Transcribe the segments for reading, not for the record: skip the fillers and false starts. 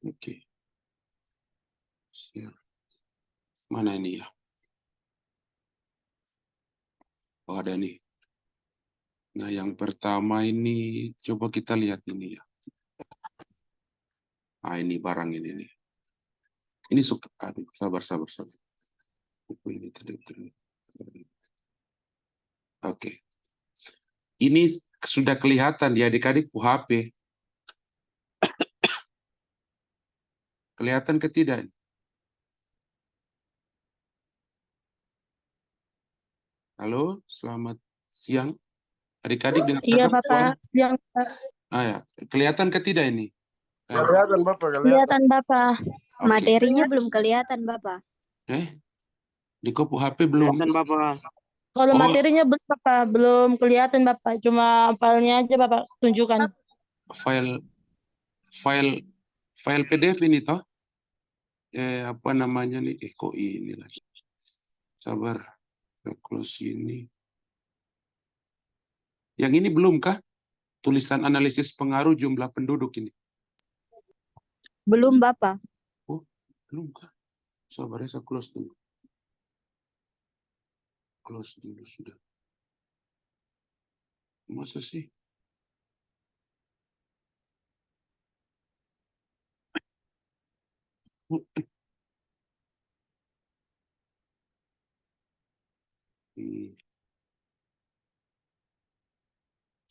Oke. Mana ini ya? Oh, ada nih. Nah, yang pertama ini coba kita lihat ini ya. Ah, ini barang ini nih. Ini suka. Aduh, sabar. Buku ini Oke. Ini sudah kelihatan di adik-adik HP. Kelihatan ke tidak? Halo, selamat siang. Adik-adik dengar Iya, kakak Bapak. suara? Yang Ah ya, kelihatan ke tidak ini? Kelihatan Bapak, kelihatan. kelihatan, Bapak. Oke. Materinya belum kelihatan, Bapak. Di kopu HP belum. Kelihatan Bapak. Kalau Oh. materinya belum, Bapak. Belum kelihatan, Bapak. Cuma filenya aja, Bapak. Tunjukkan. File PDF ini toh? Apa namanya nih? Kok ini lagi? Sabar. Close ini. Yang ini belum kah? Tulisan analisis pengaruh jumlah penduduk ini. Belum, Bapak. Oh, belum kah? Sabar ya, saya close dulu. Close dulu sudah. Masa sih?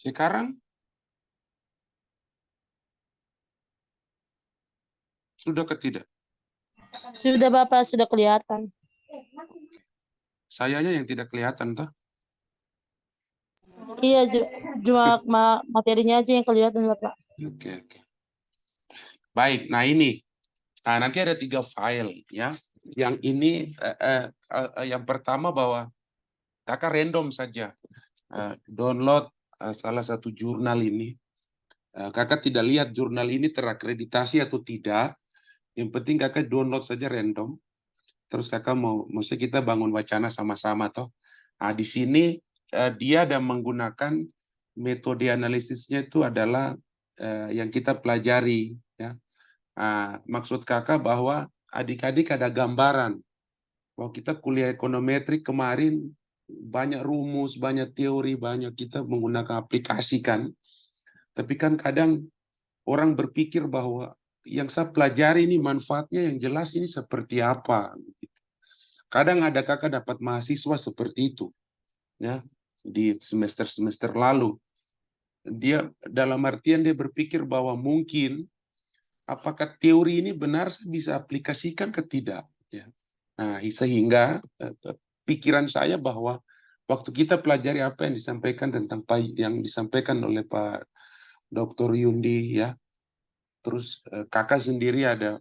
Sekarang sudah ke tidak? Sudah, Bapak. Sudah kelihatan. Sayanya yang tidak kelihatan toh? Iya, cuma materinya aja yang kelihatan, Bapak. Oke. Baik, nah ini. Nah, nanti ada 3 file ya. Yang ini yang pertama bahwa kakak random saja download salah satu jurnal ini. Kakak tidak lihat jurnal ini terakreditasi atau tidak. Yang penting kakak download saja random. Terus kakak maksudnya kita bangun wacana sama-sama toh. Nah, di sini dia ada menggunakan metode analisisnya itu adalah yang kita pelajari ya. Maksud kakak bahwa adik-adik ada gambaran bahwa kita kuliah ekonometrik kemarin banyak rumus, banyak teori, banyak kita menggunakan aplikasi kan. Tapi kan kadang orang berpikir bahwa yang saya pelajari ini manfaatnya yang jelas ini seperti apa. Kadang ada kakak dapat mahasiswa seperti itu ya di semester lalu. Dia dalam artian dia berpikir bahwa mungkin apakah teori ini benar saya bisa aplikasikan ke tidak ya. Nah, sehingga pikiran saya bahwa waktu kita pelajari apa yang disampaikan oleh Pak Dr. Yundi ya, terus kakak sendiri ada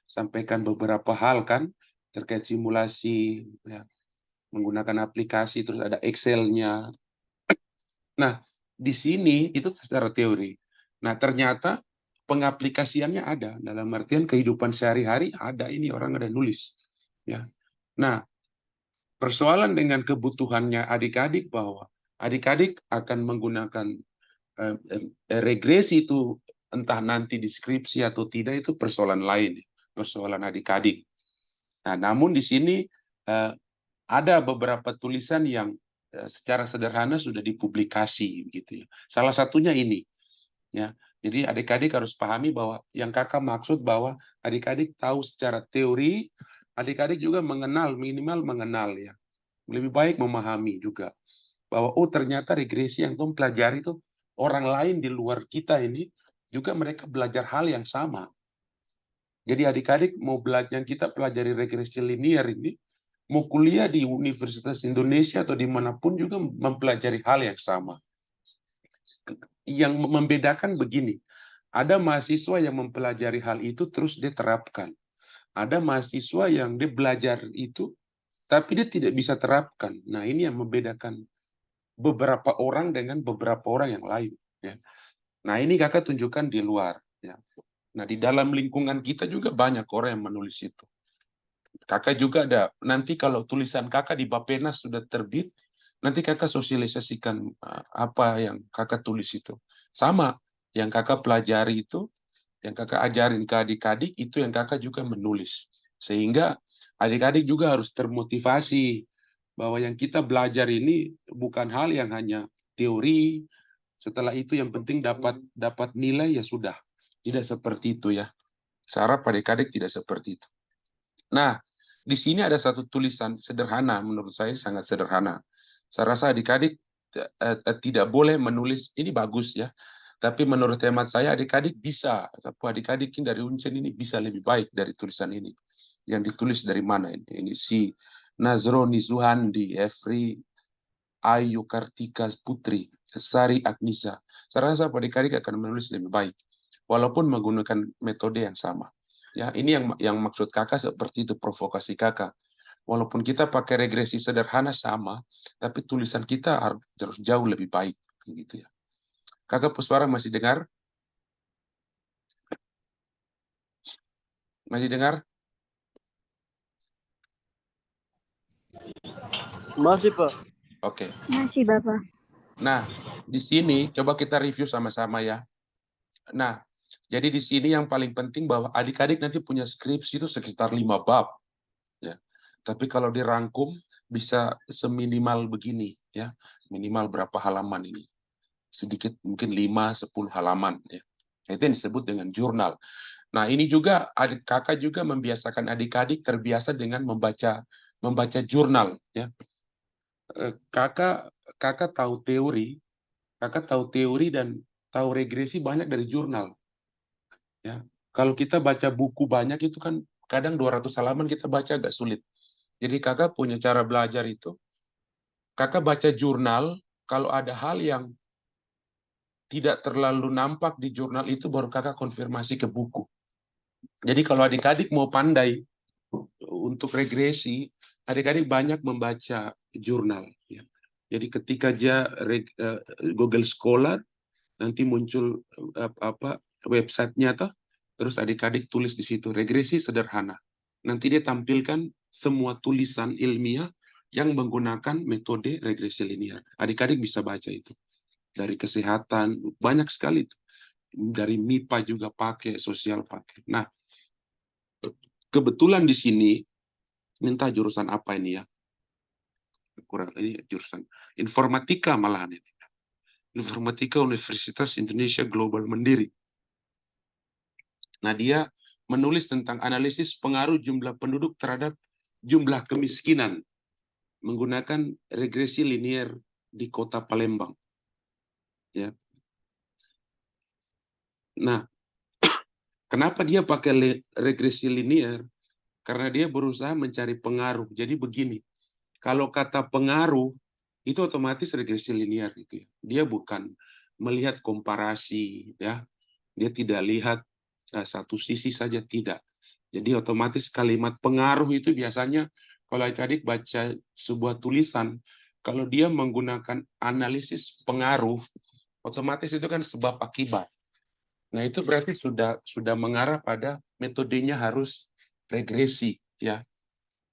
sampaikan beberapa hal kan terkait simulasi ya, menggunakan aplikasi, terus ada Excel-nya. Nah, di sini itu secara teori. Nah, ternyata pengaplikasiannya ada dalam artian kehidupan sehari-hari ada, ini orang ada nulis ya. Nah, persoalan dengan kebutuhannya adik-adik bahwa adik-adik akan menggunakan regresi itu entah nanti deskripsi atau tidak, itu persoalan lain, persoalan adik-adik. Nah, namun di sini ada beberapa tulisan yang secara sederhana sudah dipublikasi gitu ya. Salah satunya ini ya. Jadi adik-adik harus pahami bahwa yang kakak maksud bahwa adik-adik tahu secara teori, adik-adik juga mengenal, minimal mengenal ya. Lebih baik memahami juga bahwa oh ternyata regresi yang kamu pelajari itu orang lain di luar kita ini juga mereka belajar hal yang sama. Jadi adik-adik mau belajar, kita pelajari regresi linear ini, mau kuliah di Universitas Indonesia atau dimanapun juga mempelajari hal yang sama. Yang membedakan begini, ada mahasiswa yang mempelajari hal itu terus dia terapkan. Ada mahasiswa yang dia belajar itu, tapi dia tidak bisa terapkan. Nah, ini yang membedakan beberapa orang dengan beberapa orang yang lain. Ya. Nah, ini kakak tunjukkan di luar. Ya. Nah, di dalam lingkungan kita juga banyak orang yang menulis itu. Kakak juga ada, nanti kalau tulisan kakak di Bapenas sudah terbit, nanti kakak sosialisasikan apa yang kakak tulis itu. Sama, yang kakak pelajari itu, yang kakak ajarin ke adik-adik, itu yang kakak juga menulis. Sehingga adik-adik juga harus termotivasi bahwa yang kita belajar ini bukan hal yang hanya teori, setelah itu yang penting dapat nilai ya sudah. Tidak seperti itu ya. Saya harap adik-adik tidak seperti itu. Nah, di sini ada satu tulisan sederhana, menurut saya sangat sederhana. Saya rasa adik-adik tidak boleh menulis, ini bagus ya, tapi menurut hemat saya adik-adik bisa, adik-adik dari Uncen ini bisa lebih baik dari tulisan ini. Yang ditulis dari mana ini? Ini si Nazroni Zuhandi, Efri Ayu Kartika Putri, Sari Agnisa. Saya rasa adik-adik akan menulis lebih baik, walaupun menggunakan metode yang sama. Ya, ini yang maksud kakak seperti itu, provokasi kakak. Walaupun kita pakai regresi sederhana sama, tapi tulisan kita harus jauh lebih baik, gitu ya. Kakak Puswara masih dengar? Masih dengar? Masih, Pak. Oke. Masih Bapak. Nah, di sini coba kita review sama-sama ya. Nah, jadi di sini yang paling penting bahwa adik-adik nanti punya skripsi itu sekitar 5 bab. Ya. Tapi kalau dirangkum bisa seminimal begini ya, minimal berapa halaman ini? Sedikit mungkin 5-10 halaman ya. Itu yang disebut dengan jurnal. Nah, ini juga kakak juga membiasakan adik-adik terbiasa dengan membaca jurnal ya. Kakak tahu teori dan tahu regresi banyak dari jurnal. Ya. Kalau kita baca buku banyak itu kan kadang 200 halaman kita baca agak sulit. Jadi kakak punya cara belajar itu, kakak baca jurnal, kalau ada hal yang tidak terlalu nampak di jurnal itu baru kakak konfirmasi ke buku. Jadi kalau adik-adik mau pandai untuk regresi, adik-adik banyak membaca jurnal. Ya. Jadi ketika dia Google Scholar, nanti muncul websitenya tuh, terus adik-adik tulis di situ regresi sederhana. Nanti dia tampilkan semua tulisan ilmiah yang menggunakan metode regresi linear. Adik-adik bisa baca itu. Dari kesehatan, banyak sekali. Dari MIPA juga pakai, sosial pakai. Nah, kebetulan di sini, minta jurusan apa ini ya? Kurang ini jurusan informatika malahan ini. Informatika Universitas Indonesia Global Mandiri. Nah, dia menulis tentang analisis pengaruh jumlah penduduk terhadap jumlah kemiskinan menggunakan regresi linear di kota Palembang. Ya. Nah, kenapa dia pakai regresi linear? Karena dia berusaha mencari pengaruh. Jadi begini, kalau kata pengaruh, itu otomatis regresi linear gitu ya. Dia bukan melihat komparasi, ya. Dia tidak lihat satu sisi saja, tidak. Jadi otomatis kalimat pengaruh itu biasanya kalau adik-adik baca sebuah tulisan, kalau dia menggunakan analisis pengaruh, otomatis itu kan sebab akibat. Nah, itu berarti sudah mengarah pada metodenya harus regresi, ya.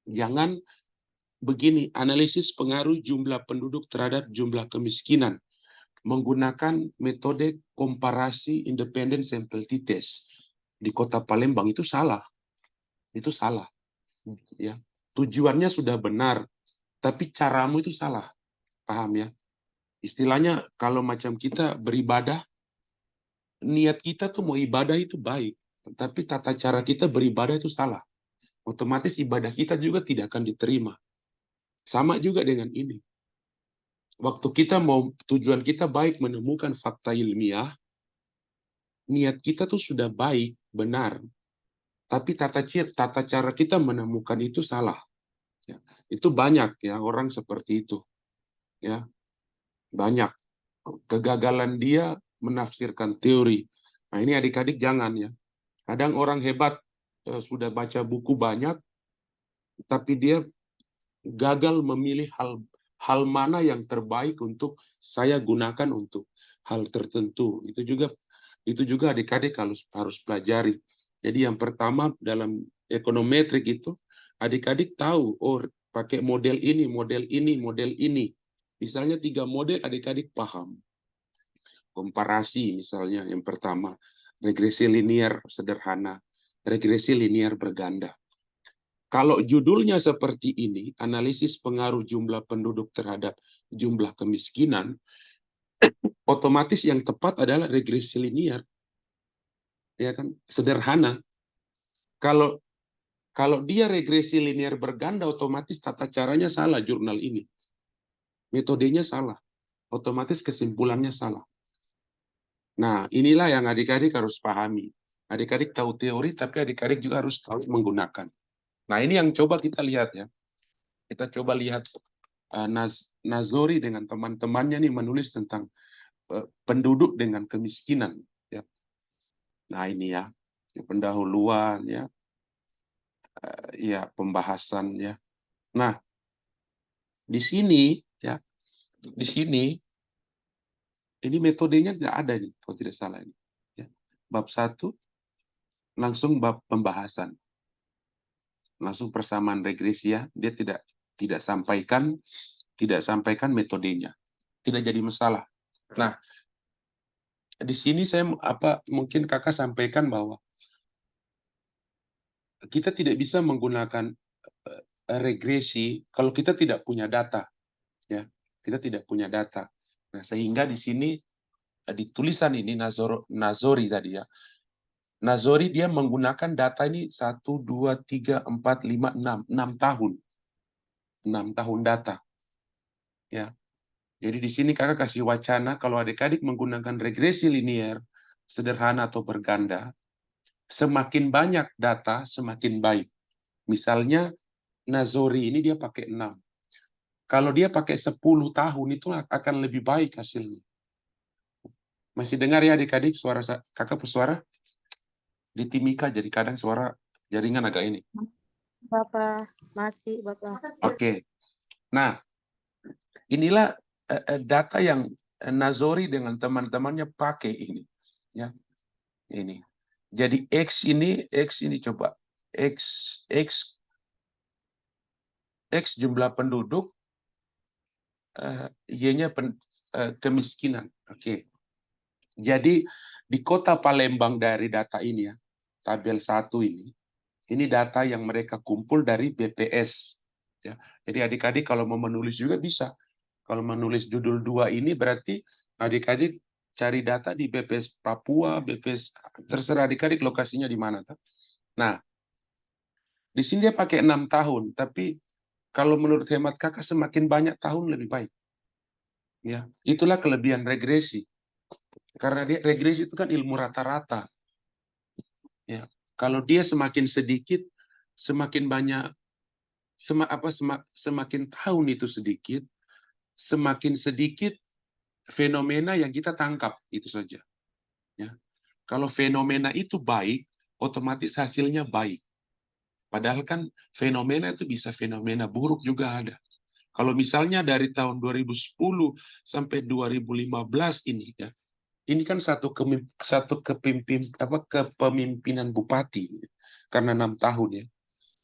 Jangan begini, analisis pengaruh jumlah penduduk terhadap jumlah kemiskinan menggunakan metode komparasi independent sample t-test di kota Palembang itu salah. Itu salah. Ya. Tujuannya sudah benar, tapi caramu itu salah. Paham ya? Istilahnya kalau macam kita beribadah, niat kita tuh mau ibadah itu baik, tapi tata cara kita beribadah itu salah. Otomatis ibadah kita juga tidak akan diterima. Sama juga dengan ini. Waktu kita mau, tujuan kita baik menemukan fakta ilmiah, niat kita tuh sudah baik, benar. Tapi tata cara kita menemukan itu salah. Ya. Itu banyak ya orang seperti itu. Ya, banyak. Kegagalan dia menafsirkan teori. Nah, ini adik-adik jangan ya. Kadang orang hebat sudah baca buku banyak, tapi dia gagal memilih hal mana yang terbaik untuk saya gunakan untuk hal tertentu. Itu juga adik-adik harus pelajari. Jadi yang pertama dalam ekonometrik itu adik-adik tahu, oh pakai model ini, model ini, model ini. Misalnya 3 model adik-adik paham. Komparasi misalnya yang pertama. regresi linear sederhana, regresi linear berganda. Kalau judulnya seperti ini, analisis pengaruh jumlah penduduk terhadap jumlah kemiskinan, otomatis yang tepat adalah regresi linear. Ya kan? Sederhana. Kalau dia regresi linear berganda, otomatis tata caranya salah jurnal ini. Metodenya salah. Otomatis kesimpulannya salah. Nah, inilah yang adik-adik harus pahami. Adik-adik tahu teori, tapi adik-adik juga harus tahu menggunakan. Nah, ini yang coba kita lihat ya. Kita coba lihat Nazori dengan teman-temannya nih menulis tentang penduduk dengan kemiskinan. Ya. Nah, ini ya. Pendahuluan ya. Ya, pembahasan ya. Nah, di sini ya. Di sini ini metodenya tidak ada nih, kalau tidak salah ini. Ya. Bab 1 langsung bab pembahasan. Langsung persamaan regresi ya, dia tidak sampaikan metodenya, tidak jadi masalah. Nah, di sini saya mungkin kakak sampaikan bahwa kita tidak bisa menggunakan regresi kalau kita tidak punya data, ya kita tidak punya data. Nah, sehingga di sini di tulisan ini Nazori tadi ya, Nazori dia menggunakan data ini 1, 2, 3, 4, 5, 6 tahun. 6 tahun data. Ya. Jadi di sini kakak kasih wacana kalau adik-adik menggunakan regresi linear, sederhana atau berganda, semakin banyak data, semakin baik. Misalnya Nazori ini dia pakai 6. Kalau dia pakai 10 tahun itu akan lebih baik hasilnya. Masih dengar ya adik-adik suara kakak bersuara? Di Timika jadi kadang suara jaringan agak ini. Bapak, masih Bapak. Oke. Nah, inilah data yang Nazori dengan teman-temannya pakai ini. Ya. Ini. Jadi X ini coba. X jumlah penduduk, Y-nya kemiskinan. Oke. Jadi di kota Palembang dari data ini ya, tabel 1 ini data yang mereka kumpul dari BPS. Ya. Jadi adik-adik kalau mau menulis juga bisa. Kalau menulis judul 2 ini berarti adik-adik cari data di BPS Papua, BPS terserah adik-adik lokasinya di mana. Nah, di sini dia pakai 6 tahun, tapi kalau menurut hemat kakak semakin banyak tahun lebih baik. Ya, itulah kelebihan regresi. Karena regresi itu kan ilmu rata-rata. Ya, kalau dia semakin sedikit, semakin banyak, semakin tahun itu sedikit, semakin sedikit fenomena yang kita tangkap itu saja. Ya, kalau fenomena itu baik, otomatis hasilnya baik. Padahal kan fenomena itu bisa fenomena buruk juga ada. Kalau misalnya dari tahun 2010 sampai 2015 ini ya, ini kan kepemimpinan bupati karena 6 tahun ya.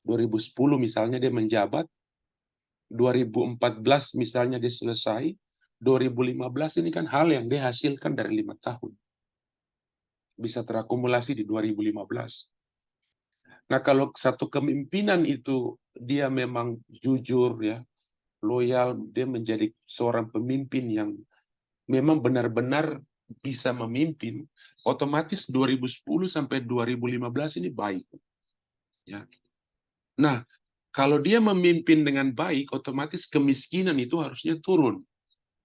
2010 misalnya dia menjabat, 2014 misalnya dia selesai, 2015 ini kan hal yang dia hasilkan dari 5 tahun. Bisa terakumulasi di 2015. Nah, kalau satu kepemimpinan itu dia memang jujur ya, loyal, dia menjadi seorang pemimpin yang memang benar-benar bisa memimpin, otomatis 2010 sampai 2015 ini baik. Ya. Nah, kalau dia memimpin dengan baik, otomatis kemiskinan itu harusnya turun.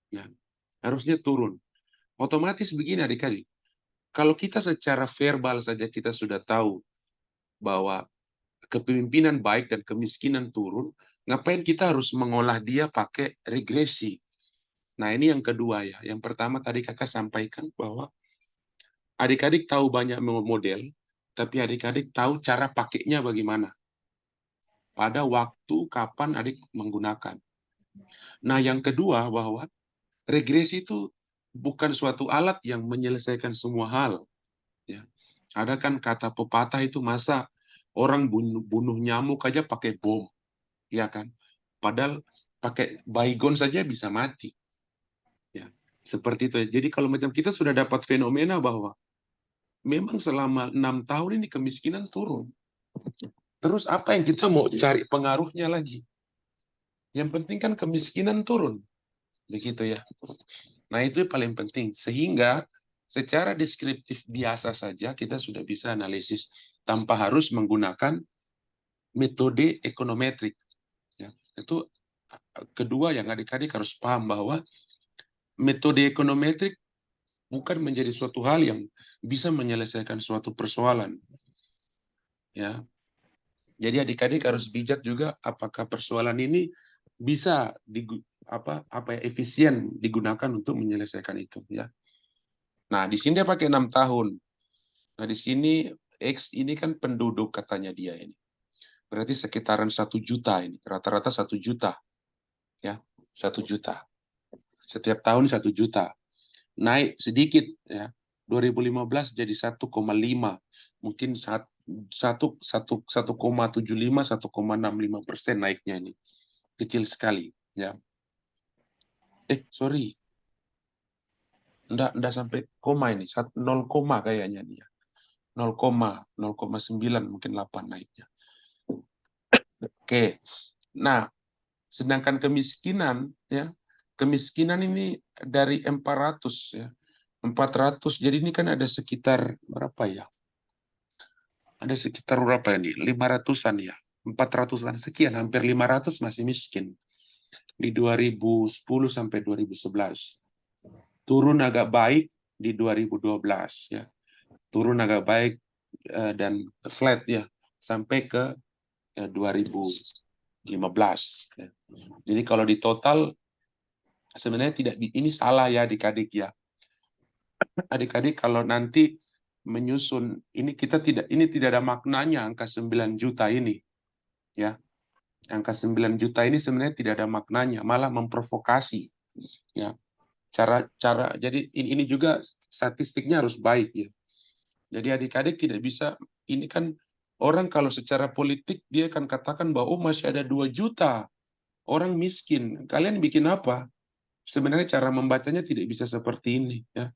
Ya. Harusnya turun. Otomatis begini adik-adik, kalau kita secara verbal saja kita sudah tahu bahwa kepemimpinan baik dan kemiskinan turun, ngapain kita harus mengolah dia pakai regresi? Nah, ini yang kedua ya. Yang pertama tadi kakak sampaikan bahwa adik-adik tahu banyak model, tapi adik-adik tahu cara pakainya bagaimana. Pada waktu kapan adik menggunakan. Nah, yang kedua bahwa regresi itu bukan suatu alat yang menyelesaikan semua hal. Ya. Ada kan kata pepatah itu masa orang bunuh nyamuk aja pakai bom. Ya kan? Padahal pakai baygon saja bisa mati. Ya. Seperti itu. Jadi kalau macam kita sudah dapat fenomena bahwa memang selama 6 tahun ini kemiskinan turun. Terus apa yang kita mau cari pengaruhnya lagi? Yang penting kan kemiskinan turun. Begitu ya. Nah, itu yang paling penting. Sehingga secara deskriptif biasa saja kita sudah bisa analisis tanpa harus menggunakan metode ekonometrik. Ya. Itu kedua yang adik-adik harus paham bahwa metode ekonometrik bukan menjadi suatu hal yang bisa menyelesaikan suatu persoalan. Ya. Jadi adik-adik harus bijak juga apakah persoalan ini bisa efisien digunakan untuk menyelesaikan itu ya. Nah, di sini dia pakai 6 tahun. Nah, di sini X ini kan penduduk katanya dia ini. Berarti sekitaran 1 juta ini, rata-rata 1 juta. Ya, 1 juta. Setiap tahun 1 juta. Naik sedikit ya. 2015 jadi 1,5. Mungkin 1,75, 1,65% naiknya ini. Kecil sekali ya. Sorry. Enggak sampai koma ini, 0, kayaknya dia. 0,9 mungkin 8 naiknya. Oke. Nah, sedangkan kemiskinan ya, kemiskinan ini dari 400 ya. 400. Jadi ini kan ada sekitar berapa ya? Ada sekitar berapa ini? 500-an ya. 400-an sekian, hampir 500 masih miskin. Di 2010 sampai 2011. Turun agak baik di 2012 ya. Turun agak baik dan flat ya sampai ke 2015 ya. Jadi kalau di total sebenarnya tidak, ini salah ya adik-adik ya. Adik-adik kalau nanti menyusun ini ini tidak ada maknanya angka 9 juta ini ya. Angka 9 juta ini sebenarnya tidak ada maknanya, malah memprovokasi ya. Jadi ini juga statistiknya harus baik ya. Jadi adik-adik tidak bisa, ini kan orang kalau secara politik dia akan katakan bahwa masih ada 2 juta orang miskin. Kalian bikin apa? Sebenarnya cara membacanya tidak bisa seperti ini ya.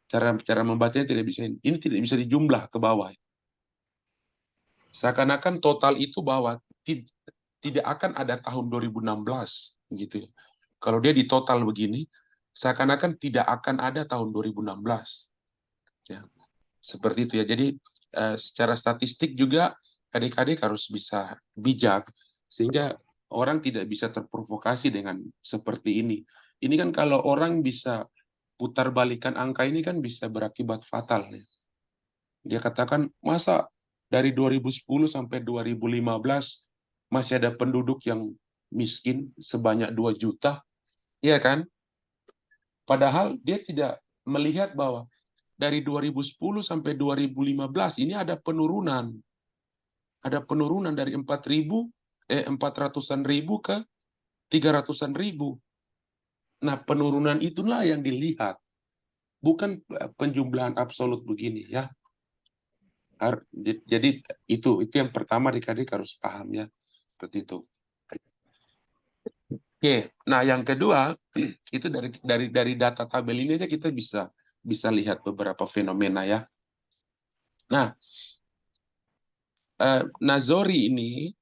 Cara membacanya tidak bisa ini tidak bisa dijumlah ke bawah. Seakan-akan total itu bahwa tidak akan ada tahun 2016 gitu ya. Kalau dia di total begini, seakan-akan tidak akan ada tahun 2016. Ya. Seperti itu ya. Jadi secara statistik juga adik-adik harus bisa bijak sehingga orang tidak bisa terprovokasi dengan seperti ini. Ini kan kalau orang bisa putar balikan angka ini kan bisa berakibat fatal ya. Dia katakan masa dari 2010 sampai 2015 masih ada penduduk yang miskin sebanyak 2 juta, ya kan? Padahal dia tidak melihat bahwa dari 2010 sampai 2015 ini ada penurunan. Ada penurunan dari 400-an ribu ke 300-an ribu. Nah, penurunan itulah yang dilihat. Bukan penjumlahan absolut begini ya. Jadi itu yang pertama adik-adik harus paham ya. Seperti itu. Oke, nah yang kedua itu dari data tabel ini aja kita bisa lihat beberapa fenomena ya. Nah, Nazori ini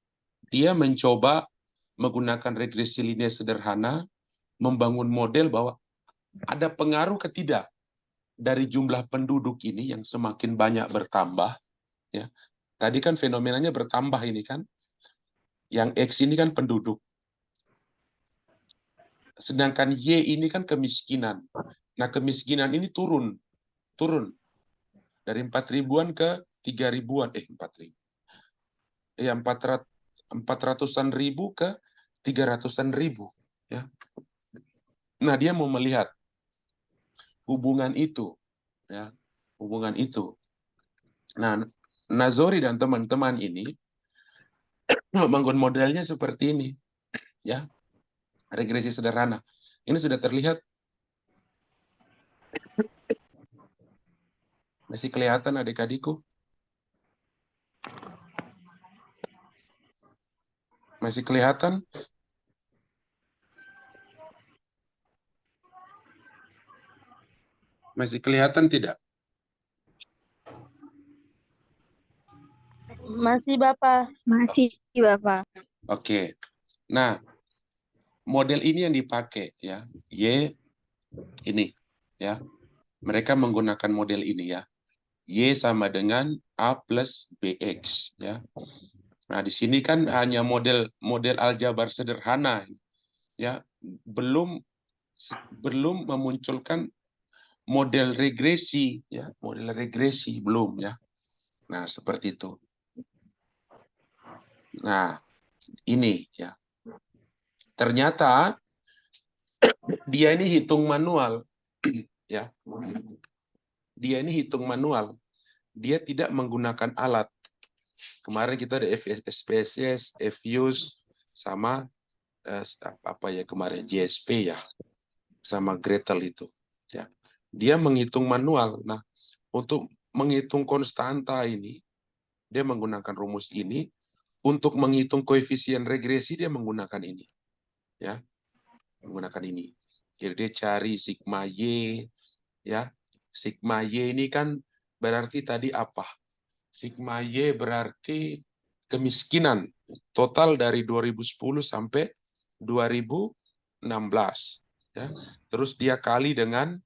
dia mencoba menggunakan regresi linear sederhana, membangun model bahwa ada pengaruh ke tidak dari jumlah penduduk ini yang semakin banyak bertambah. Ya, tadi kan fenomenanya bertambah ini kan, yang X ini kan penduduk. Sedangkan Y ini kan kemiskinan. Nah, kemiskinan ini turun dari 4 ribuan ke 3 ribuan, 4.000. Ya, 400-an ribu ke 300-an ribu. Ya. Nah, dia mau melihat hubungan itu. Ya, hubungan itu. Nah, Nazori dan teman-teman ini membangun modelnya seperti ini. Ya, regresi sederhana. Ini sudah terlihat. Masih kelihatan adik-adikku? Masih kelihatan? Masih kelihatan tidak? Masih Bapak. Masih Bapak. Oke. Nah, model ini yang dipakai ya. Y ini ya. Mereka menggunakan model ini ya. Y sama dengan A plus BX ya. Nah, di sini kan hanya model aljabar sederhana ya. Belum memunculkan model regresi ya, model regresi belum ya. Nah, seperti itu. Nah, ini ya. Ternyata dia ini hitung manual ya. Dia ini hitung manual. Dia tidak menggunakan alat. Kemarin kita ada SPSS, FUSE sama apa ya kemarin JSP ya. Sama Gretel itu ya. Dia menghitung manual. Nah, untuk menghitung konstanta ini dia menggunakan rumus ini. Untuk menghitung koefisien regresi dia menggunakan ini ya. Menggunakan ini. Jadi dia cari sigma Y ya. Sigma Y ini kan berarti tadi apa? Sigma Y berarti kemiskinan total dari 2010 sampai 2016 ya. Terus dia kali dengan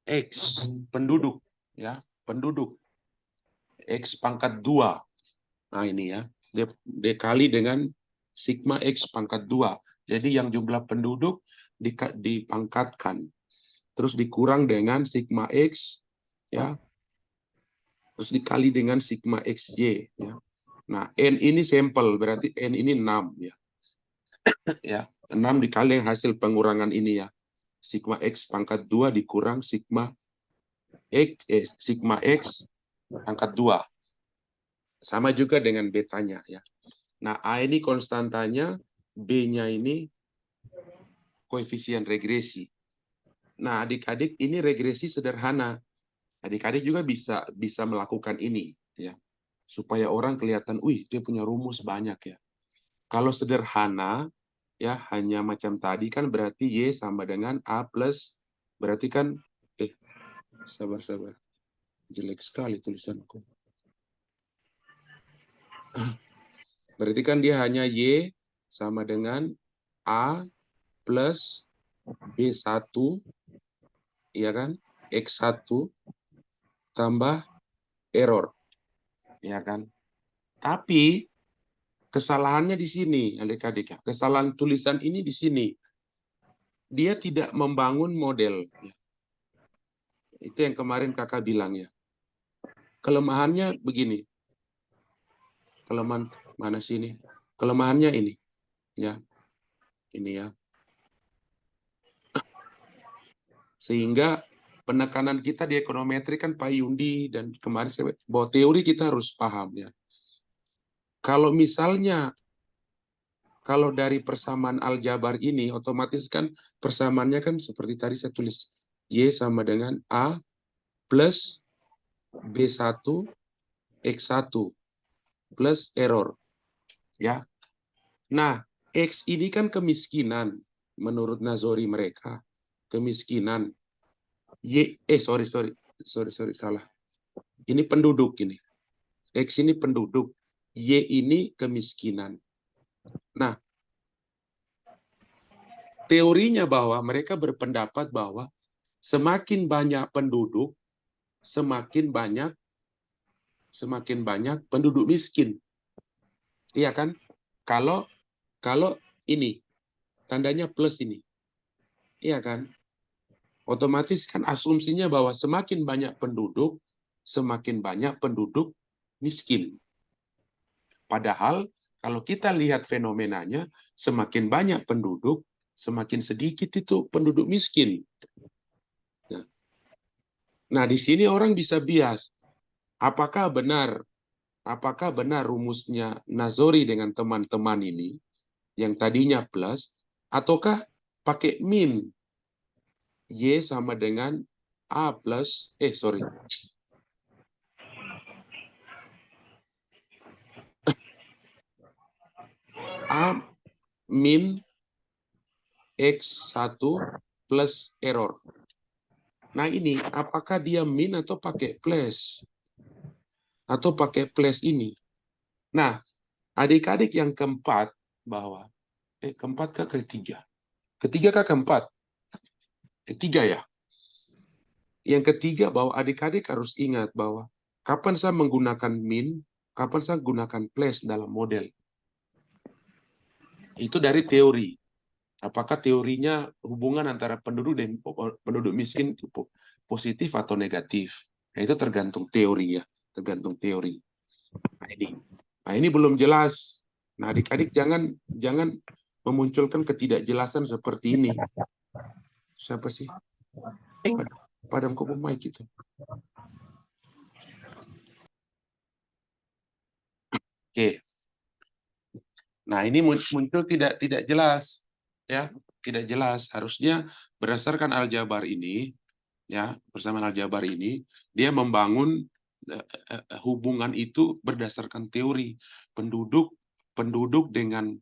X penduduk ya, penduduk X pangkat 2. Nah, ini ya. Dia kali dengan sigma X pangkat 2. Jadi yang jumlah penduduk dipangkatkan. Terus dikurang dengan sigma X ya. Terus dikali dengan sigma XY ya. Nah, N ini sampel, berarti N ini 6 ya. Ya, 6 dikali hasil pengurangan ini ya. Sigma X pangkat 2 dikurang sigma X pangkat 2. Sama juga dengan betanya ya. Nah, A ini konstantanya, B-nya ini koefisien regresi. Nah, adik-adik ini regresi sederhana. Adik-adik juga bisa melakukan ini ya. Supaya orang kelihatan, wih, dia punya rumus banyak ya. Kalau sederhana ya hanya macam tadi kan berarti Y sama dengan A plus berarti kan sabar. Jelek sekali tulisanku. Berarti kan dia hanya Y sama dengan A plus B1 ya kan? X1 tambah error. Ya kan? Tapi kesalahannya di sini, adik-adik. Kesalahan tulisan ini di sini. Dia tidak membangun model. Itu yang kemarin kakak bilang ya. Kelemahannya begini. Kelemahan mana sini? Kelemahannya ini. Ya. Ini ya. Sehingga penekanan kita di ekonometri kan Pak Yundi dan kemarin saya bahwa teori kita harus paham ya. Kalau misalnya kalau dari persamaan aljabar ini otomatis kan persamaannya kan seperti tadi saya tulis Y sama dengan A plus B1 X1 plus error. Ya. Nah, X ini kan kemiskinan menurut Nazori mereka. Kemiskinan. Sorry, salah. Ini penduduk ini. X ini penduduk. Y ini kemiskinan. Nah, teorinya bahwa mereka berpendapat bahwa semakin banyak penduduk, semakin banyak penduduk miskin. Iya kan? Kalau ini tandanya plus ini. Iya kan? Otomatis kan asumsinya bahwa semakin banyak penduduk, semakin banyak penduduk miskin. Padahal kalau kita lihat fenomenanya, semakin banyak penduduk, semakin sedikit itu penduduk miskin. Nah, di sini orang bisa bias. Apakah benar rumusnya Nazori dengan teman-teman ini, yang tadinya plus, ataukah pakai min? Y sama dengan A plus, A min X1 plus error. Nah ini, apakah dia min atau pakai plus? atau pakai plus ini. Nah, adik-adik yang keempat bahwa keempat ke ketiga? Ketiga ke keempat? Ketiga ya. Yang ketiga bahwa adik-adik harus ingat bahwa kapan saya menggunakan min, kapan saya gunakan plus dalam model. Itu dari teori. Apakah teorinya hubungan antara penduduk dan penduduk miskin itu positif atau negatif? Nah, itu tergantung teori ya, tergantung teori. Nah, ini belum jelas. Nah, adik-adik jangan memunculkan ketidakjelasan seperti ini. Siapa sih? Padam kok mic itu. Oke. Nah, ini muncul tidak jelas ya, tidak jelas. Harusnya berdasarkan aljabar ini ya, bersama aljabar ini dia membangun hubungan itu berdasarkan teori penduduk dengan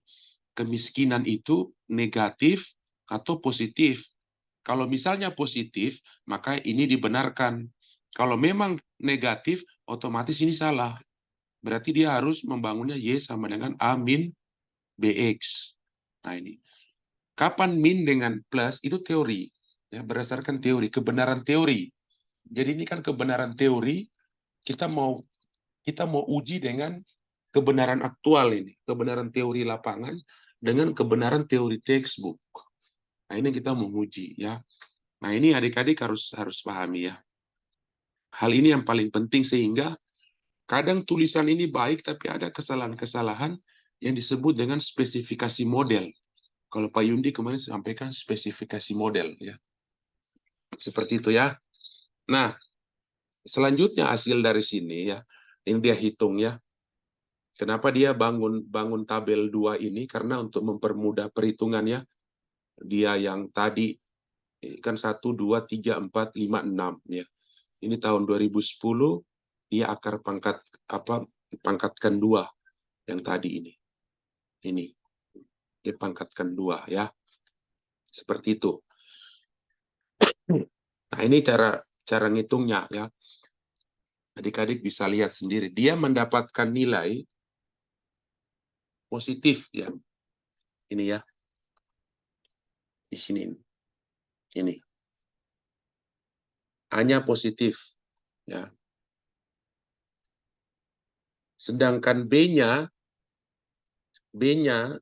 kemiskinan itu negatif atau positif. Kalau misalnya positif, maka ini dibenarkan. Kalau memang negatif, otomatis ini salah. Berarti dia harus membangunnya Y sama dengan A min BX. Nah ini. Kapan min dengan plus itu teori. Ya, berdasarkan teori, kebenaran teori. Jadi ini kan kebenaran teori, kita mau uji dengan kebenaran aktual ini, kebenaran teori lapangan dengan kebenaran teori textbook. Nah, ini kita mau uji ya. Nah, ini adik-adik harus pahami ya. Hal ini yang paling penting sehingga kadang tulisan ini baik tapi ada kesalahan-kesalahan yang disebut dengan spesifikasi model. Kalau Pak Yundi kemarin sampaikan spesifikasi model ya. Seperti itu ya. Nah, selanjutnya hasil dari sini ya, ini dia hitung ya. Kenapa dia bangun tabel 2 ini? Karena untuk mempermudah perhitungannya, dia yang tadi kan 1, 2, 3, 4, 5, 6 ya. Ini tahun 2010 dia akar pangkatkan 2 yang tadi ini. Ini dia pangkatkan 2 ya. Seperti itu. Nah, ini cara ngitungnya ya. Adik-adik bisa lihat sendiri. Dia mendapatkan nilai positif ya. Ini ya. Di sini. Ini. Hanya positif ya. Sedangkan B-nya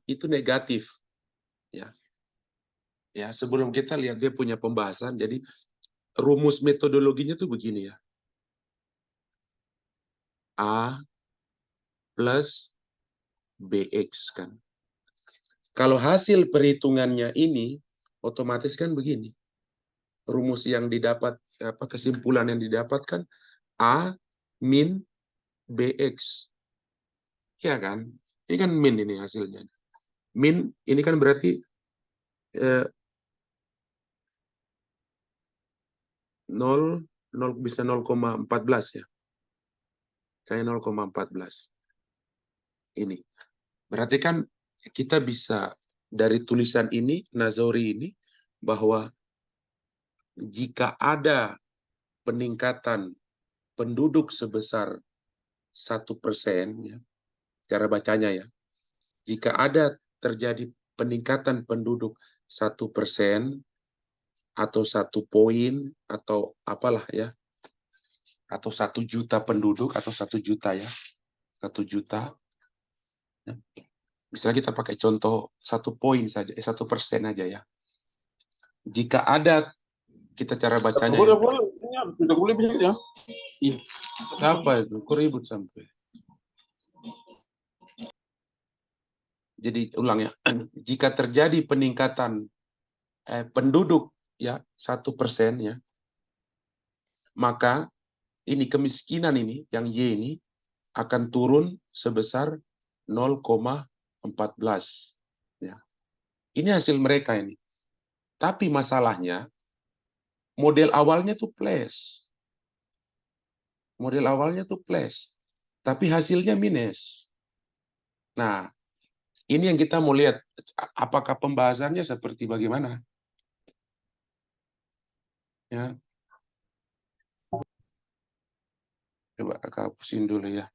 itu negatif ya. Ya, sebelum kita lihat dia punya pembahasan, jadi rumus metodologinya tuh begini ya. A plus BX kan. Kalau hasil perhitungannya ini otomatis kan begini. Rumus yang didapat kesimpulan yang didapatkan A min BX. Ya kan? Ini kan min ini hasilnya. Min ini kan berarti 0 bisa 0,14 ya. Saya 0,14. Ini. Berarti kan kita bisa dari tulisan ini, Nazori ini, bahwa jika ada peningkatan penduduk sebesar 1%, ya, cara bacanya ya, jika ada terjadi peningkatan penduduk 1% atau 1 poin atau apalah ya, atau 1 juta penduduk atau 1 juta ya, 1 juta. Ya. Misalnya kita pakai contoh 1 poin saja, 1% aja ya. Jika ada kita cara bacanya. Tidak boleh bisa ya. Siapa itu? Kok ribut sampai? Jadi ulang ya. Jika terjadi peningkatan penduduk ya 1% ya, maka ini kemiskinan ini yang Y ini akan turun sebesar 0,14 ya. Ini hasil mereka ini. Tapi masalahnya model awalnya tuh plus. Model awalnya tuh plus. Tapi hasilnya minus. Nah, ini yang kita mau lihat. Apakah pembahasannya seperti bagaimana? Ya. Coba kakak hapusin dulu ya.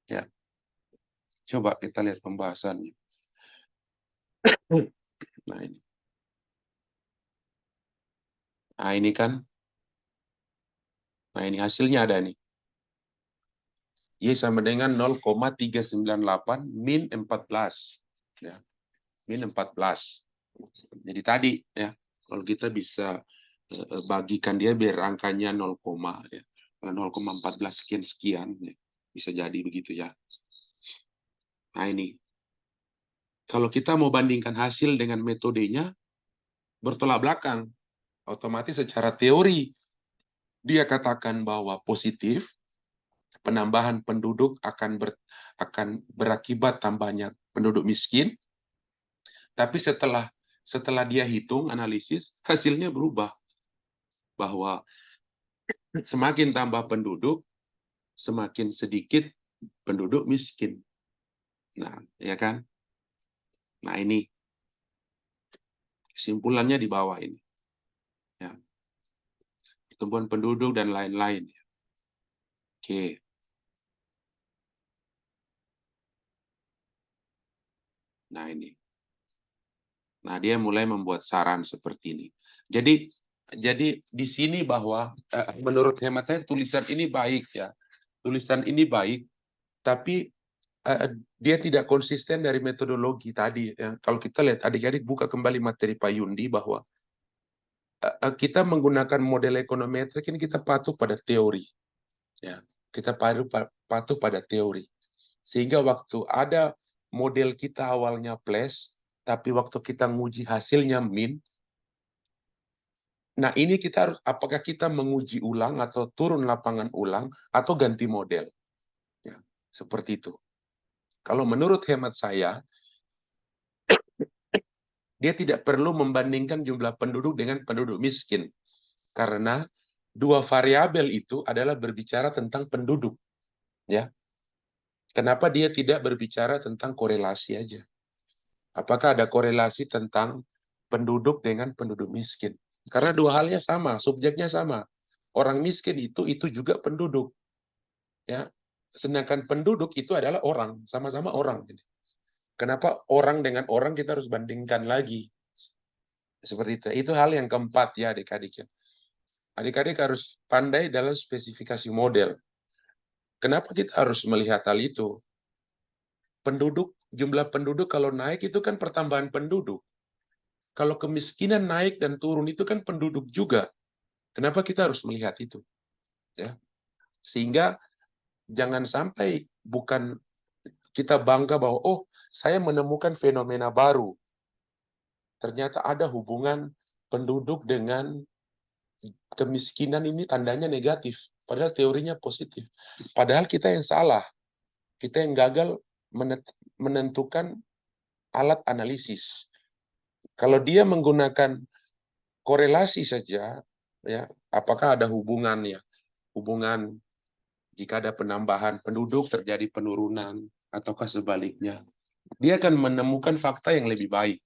Ya, coba kita lihat pembahasannya. Nah ini. Nah ini kan. Nah ini hasilnya ada nih. Y sama dengan 0,398 min 14. Ya, min 14. Jadi tadi ya, kalau kita bisa bagikan dia biar angkanya 0, ya. 0,14 sekian ya. Bisa jadi begitu ya. Nah ini. Kalau kita mau bandingkan hasil dengan metodenya, bertolak belakang. Otomatis secara teori, dia katakan bahwa positif, penambahan penduduk akan berakibat tambahnya penduduk miskin, tapi setelah dia hitung, analisis, hasilnya berubah. Bahwa semakin tambah penduduk, semakin sedikit penduduk miskin. Nah, ya kan? Nah, ini kesimpulannya di bawah ini. Ya. Pertumbuhan penduduk dan lain-lain. Oke. Nah, ini. Nah, dia mulai membuat saran seperti ini. Jadi di sini bahwa menurut hemat saya tulisan ini baik ya. Tulisan ini baik, tapi dia tidak konsisten dari metodologi tadi. Ya. Kalau kita lihat adik-adik buka kembali materi Pak Yundi bahwa kita menggunakan model ekonometrik ini kita patuh pada teori. Ya, kita patuh pada teori. Sehingga waktu ada model kita awalnya plus, tapi waktu kita nguji hasilnya min, nah ini kita harus, apakah kita menguji ulang atau turun lapangan ulang atau ganti model. Ya, seperti itu. Kalau menurut hemat saya, dia tidak perlu membandingkan jumlah penduduk dengan penduduk miskin. Karena dua variabel itu adalah berbicara tentang penduduk. Ya. Kenapa dia tidak berbicara tentang korelasi aja? Apakah ada korelasi tentang penduduk dengan penduduk miskin? Karena dua halnya sama, subjeknya sama. Orang miskin itu juga penduduk. Ya. Sedangkan penduduk itu adalah orang, sama-sama orang. Kenapa orang dengan orang kita harus bandingkan lagi? Seperti itu. Itu hal yang keempat ya adik-adik. Adik-adik harus pandai dalam spesifikasi model. Kenapa kita harus melihat hal itu? Jumlah penduduk kalau naik itu kan pertambahan penduduk. Kalau kemiskinan naik dan turun itu kan penduduk juga. Kenapa kita harus melihat itu? Ya. Sehingga jangan sampai bukan kita bangga bahwa oh, saya menemukan fenomena baru. Ternyata ada hubungan penduduk dengan kemiskinan ini tandanya negatif. Padahal teorinya positif. Padahal kita yang salah. Kita yang gagal menentukan alat analisis. Kalau dia menggunakan korelasi saja, ya, apakah ada hubungannya? Hubungan jika ada penambahan penduduk terjadi penurunan ataukah sebaliknya? Dia akan menemukan fakta yang lebih baik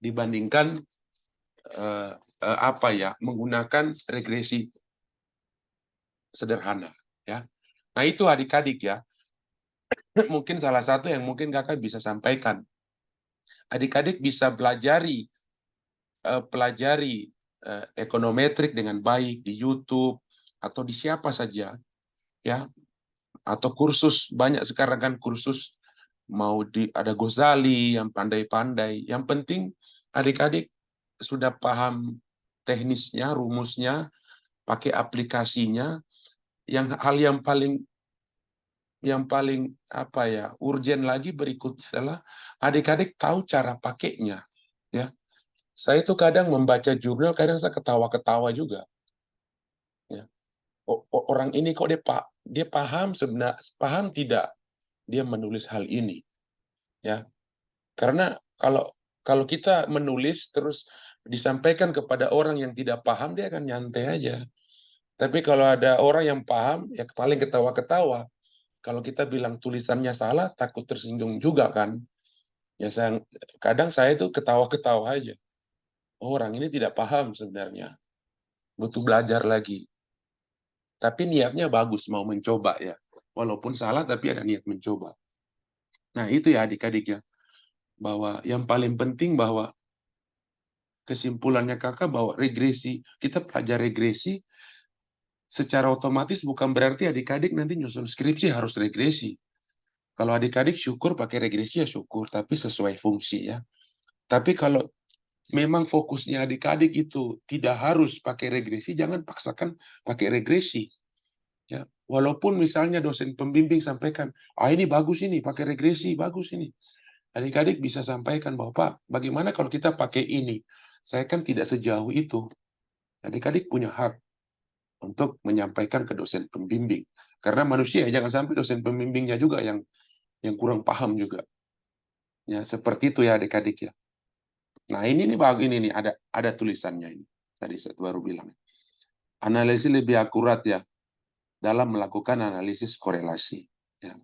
dibandingkan menggunakan regresi sederhana. Ya, nah itu adik-adik ya. Mungkin salah satu yang mungkin kakak bisa sampaikan. Adik-adik bisa pelajari ekonometrik dengan baik di YouTube atau di siapa saja, ya, atau kursus banyak sekarang kan kursus ada Ghazali yang pandai-pandai. Yang penting adik-adik sudah paham teknisnya, rumusnya, pakai aplikasinya. Hal yang paling urgent lagi berikutnya adalah adik-adik tahu cara pakainya, ya. Saya itu kadang membaca jurnal, kadang saya ketawa-ketawa juga. Ya. Orang ini kok dia paham paham tidak dia menulis hal ini, ya. Karena kalau kita menulis terus disampaikan kepada orang yang tidak paham, dia akan nyantai aja. Tapi kalau ada orang yang paham, ya paling ketawa-ketawa. Kalau kita bilang tulisannya salah, takut tersinggung juga kan. Ya kadang saya itu ketawa-ketawa aja. Orang ini tidak paham sebenarnya. Butuh belajar lagi. Tapi niatnya bagus, mau mencoba ya. Walaupun salah, tapi ada niat mencoba. Nah, itu ya adik-adik ya. Bahwa yang paling penting bahwa kesimpulannya kakak bahwa regresi, kita pelajar regresi, secara otomatis bukan berarti adik-adik nanti nyusun skripsi harus regresi. Kalau adik-adik syukur pakai regresi ya syukur, tapi sesuai fungsi ya. Tapi kalau memang fokusnya adik-adik itu tidak harus pakai regresi, jangan paksakan pakai regresi. Ya, walaupun misalnya dosen pembimbing sampaikan, ini bagus ini, pakai regresi, bagus ini. Adik-adik bisa sampaikan bahwa, Pak, bagaimana kalau kita pakai ini? Saya kan tidak sejauh itu. Adik-adik punya hak untuk menyampaikan ke dosen pembimbing. Karena manusia, jangan sampai dosen pembimbingnya juga yang kurang paham juga. Ya, seperti itu ya adik-adik ya. Nah, ini nih bagus ini nih ada tulisannya ini. Tadi saya baru bilang. Analisis lebih akurat ya dalam melakukan analisis korelasi. Ya.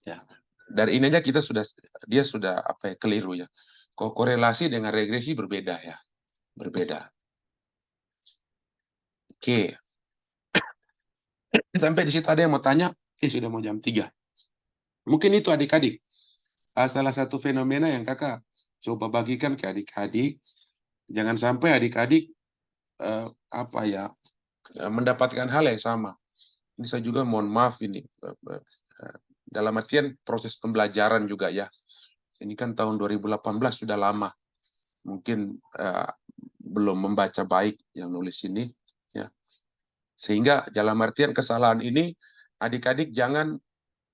Ya. Dari ini aja dia sudah apa ya, keliru ya. Korelasi dengan regresi berbeda ya. Berbeda. Oke. Sampai di situ ada yang mau tanya? Sudah mau jam 3. Mungkin itu adik-adik. Salah satu fenomena yang kakak coba bagikan ke adik-adik. Jangan sampai adik-adik mendapatkan hal yang sama. Ini saya juga mohon maaf ini. Dalam artian proses pembelajaran juga ya. Ini kan tahun 2018 sudah lama. Mungkin belum membaca baik yang nulis ini. Ya. Sehingga dalam artian kesalahan ini, adik-adik jangan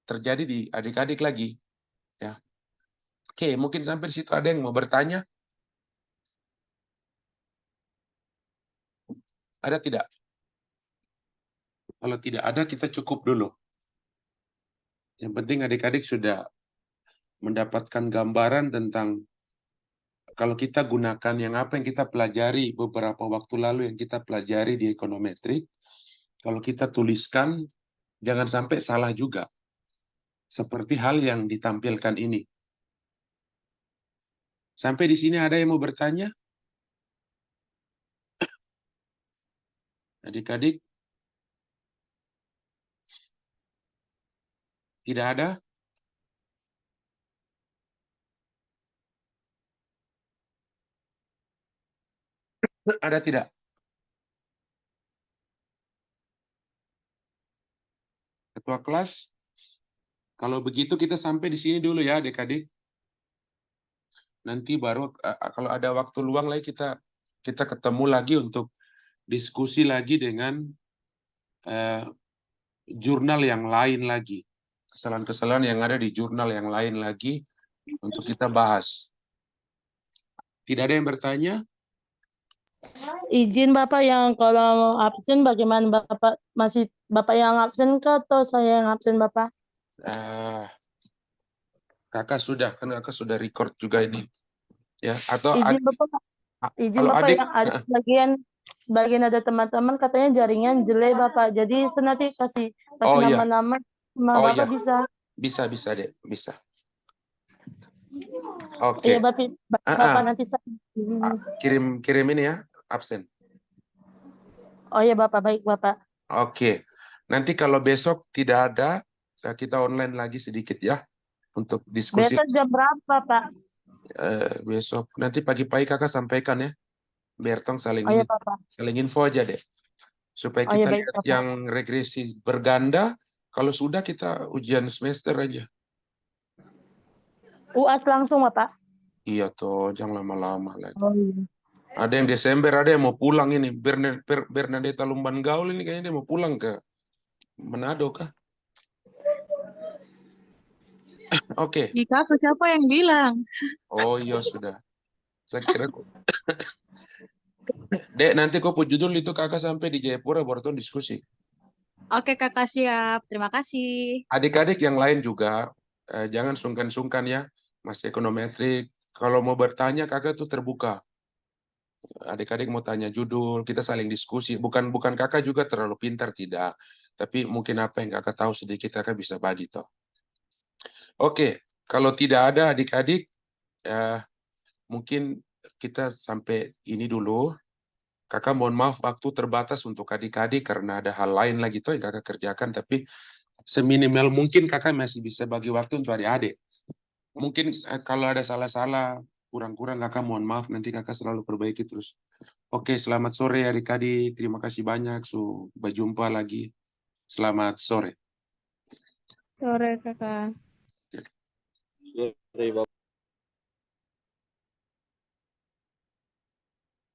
terjadi di adik-adik lagi. Ya. Oke, mungkin sampai di situ ada yang mau bertanya? Ada tidak? Kalau tidak ada, kita cukup dulu. Yang penting adik-adik sudah mendapatkan gambaran tentang kalau kita gunakan apa yang kita pelajari beberapa waktu lalu yang kita pelajari di ekonometrik, kalau kita tuliskan, jangan sampai salah juga. Seperti hal yang ditampilkan ini. Sampai di sini ada yang mau bertanya? Adik-adik? Tidak ada? Ada tidak? Ketua kelas? Kalau begitu kita sampai di sini dulu ya adik-adik. Nanti baru kalau ada waktu luang lagi kita ketemu lagi untuk diskusi lagi dengan jurnal yang lain lagi. Kesalahan-kesalahan yang ada di jurnal yang lain lagi untuk kita bahas. Tidak ada yang bertanya? Izin Bapak yang kalau absen bagaimana Bapak? Masih Bapak yang absen kah atau saya yang absen Bapak? Kakak sudah record juga ini. Ya, atau Izin Bapak, kalau adik yang ada sebagian ada teman-teman katanya jaringan jelek Bapak. Jadi nanti kasih iya. nama-nama sama Oh Bapak iya. bisa. Bisa Dek, bisa. Oke. Iya Bapak nanti Kirim ini ya, absen. Oh iya Bapak, baik Bapak. Oke. Nanti kalau besok tidak ada, kita online lagi sedikit ya untuk diskusi. Besok jam berapa Pak? Besok nanti pagi-pagi kakak sampaikan ya, biar tong saling Oh iya Bapak. saling info aja deh, supaya Oh iya kita baik lihat Bapak. yang regresi berganda. Kalau sudah kita ujian semester aja. UAS langsung Bapak? Iya toh, jangan lama-lama lagi. Oh iya. Ada yang Desember, ada yang mau pulang ini. Bernadetta Lumban Gaul ini kayaknya dia mau pulang ke Manado kah? Oke. Jika aku siapa yang bilang? Oh iya sudah. Saya kira Dek, nanti kok judul itu kakak sampai di Jayapura baru tuh diskusi. Oke kakak siap, terima kasih. Adik-adik yang lain juga jangan sungkan-sungkan ya, masih ekonometrik. Kalau mau bertanya kakak tuh terbuka. Adik-adik mau tanya judul, kita saling diskusi. Bukan kakak juga terlalu pintar tidak, tapi mungkin apa yang kakak tahu sedikit kakak bisa bagi toh. Oke, kalau tidak ada adik-adik, mungkin kita sampai ini dulu. Kakak mohon maaf waktu terbatas untuk adik-adik karena ada hal lain lagi tuh yang kakak kerjakan, tapi seminimal mungkin kakak masih bisa bagi waktu untuk adik-adik. Mungkin kalau ada salah-salah, kurang-kurang kakak mohon maaf, nanti kakak selalu perbaiki terus. Oke, selamat sore adik-adik. Terima kasih banyak. Berjumpa lagi. Selamat sore. Sore kakak. Sorry, Bapak.